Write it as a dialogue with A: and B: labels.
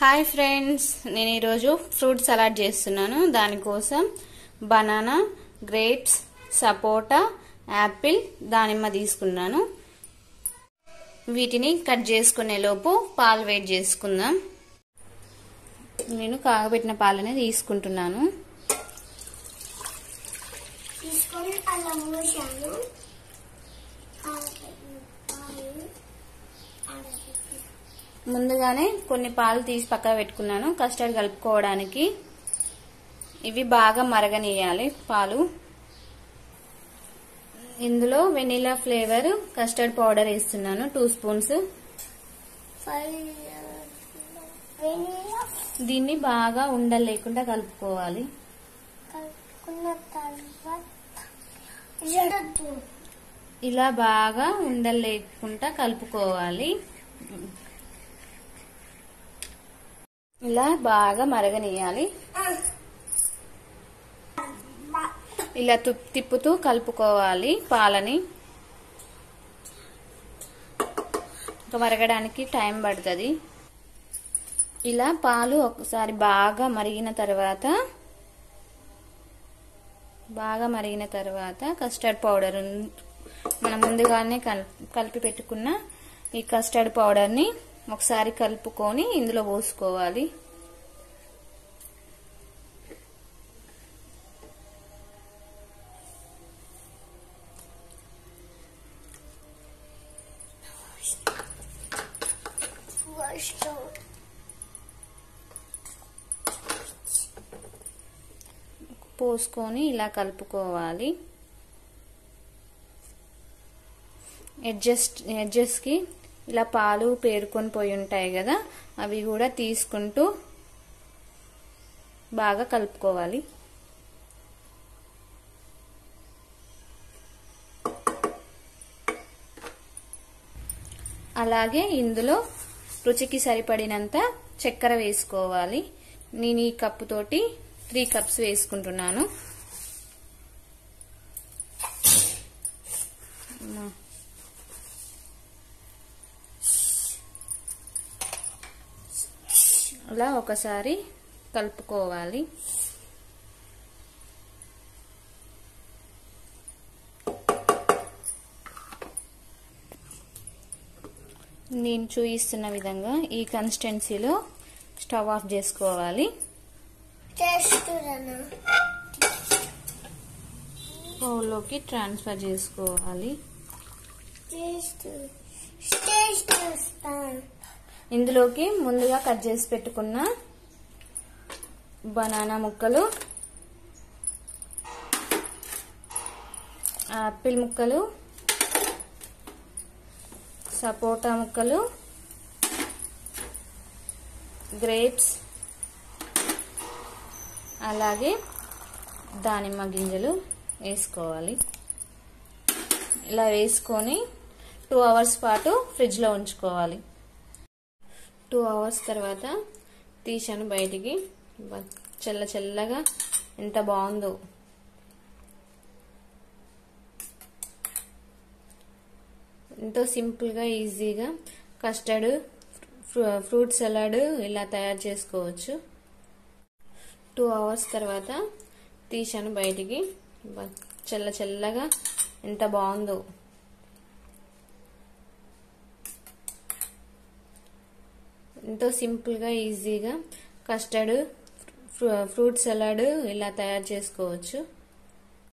A: Hi friends, నేను ఈరోజు fruit salad చేస్తున్నాను. దానికోసం బనానా, గ్రేప్స్, సపోటా, యాపిల్, దానిమ్మ తీసుకున్నాను. వీటిని కట్ చేసుకునే లోపు పాలు వేడి చేసుకుందాం. నేను కాగబెట్టిన పాలనే తీసుకుంటున్నాను. ముందుగానే కొన్ని పాలు తీసి పక్కన పెట్టుకున్నాను కస్టర్డ్ కలుపుకోవడానికి. ఇవి బాగా మరగనియాలి పాలు. ఇందులో వెనిలా ఫ్లేవర్ కస్టర్డ్ పౌడర్ వేస్తున్నాను 2 స్పూన్స్. దీన్ని బాగా ఉండలు లేకుండా కలుపుకోవాలి. ఇలా బాగా ఉండలు లేకుండా కలుపుకోవాలి. ఇలా బాగా మరగనియాలి. ఇలా తిప్పుతూ కలుపుకోవాలి పాలని. ఇంకా మరగడానికి టైం పడుతుంది. ఇలా పాలు ఒకసారి బాగా మరిగిన తర్వాత కస్టర్డ్ పౌడర్, మనం ముందుగానే కలిపి పెట్టుకున్న ఈ కస్టర్డ్ పౌడర్ని ఒకసారి కలుపుకొని ఇందులో పోసుకోవాలి. పోసుకొని ఇలా కలుపుకోవాలి. ఎడ్జెస్ కి ఇలా పాలు పేరుకొని పోయి ఉంటాయి కదా, అవి కూడా తీసుకుంటూ బాగా కలుపుకోవాలి. అలాగే ఇందులో రుచికి సరిపడినంత చక్కెర వేసుకోవాలి. నేను ఈ కప్పు తోటి 3 కప్స్ వేసుకుంటున్నాను. అలా ఒకసారి కలుపుకోవాలి. నేను చూపిస్తున్న విధంగా ఈ కన్సిస్టెన్సీలో స్టవ్ ఆఫ్ చేసుకోవాలి. బౌల్లోకి ట్రాన్స్ఫర్ చేసుకోవాలి. ఇందులోకి ముందుగా కట్ చేసి పెట్టుకున్న బనానా ముక్కలు, యాపిల్ ముక్కలు, సపోటా ముక్కలు, గ్రేప్స్, అలాగే దానిమ్మ గింజలు వేసుకోవాలి. ఇలా వేసుకొని 2 అవర్స్ పాటు ఫ్రిడ్జ్ లో ఉంచుకోవాలి. 2 అవర్స్ తర్వాత తీసాను బయటికి. చల్లగా ఎంత బాగుందో. ఎంతో సింపుల్ గా ఈజీగా కస్టర్డ్ ఫ్రూట్ సలాడ్ ఇలా తయారు చేసుకోవచ్చు. 2 అవర్స్ తర్వాత తీసాను బయటికి. చల్లగా ఎంత బాగుందో. ఎంతో సింపుల్ గా ఈజీగా కస్టర్డ్ ఫ్రూట్ సలాడ్ ఇలా తయారు చేసుకోవచ్చు.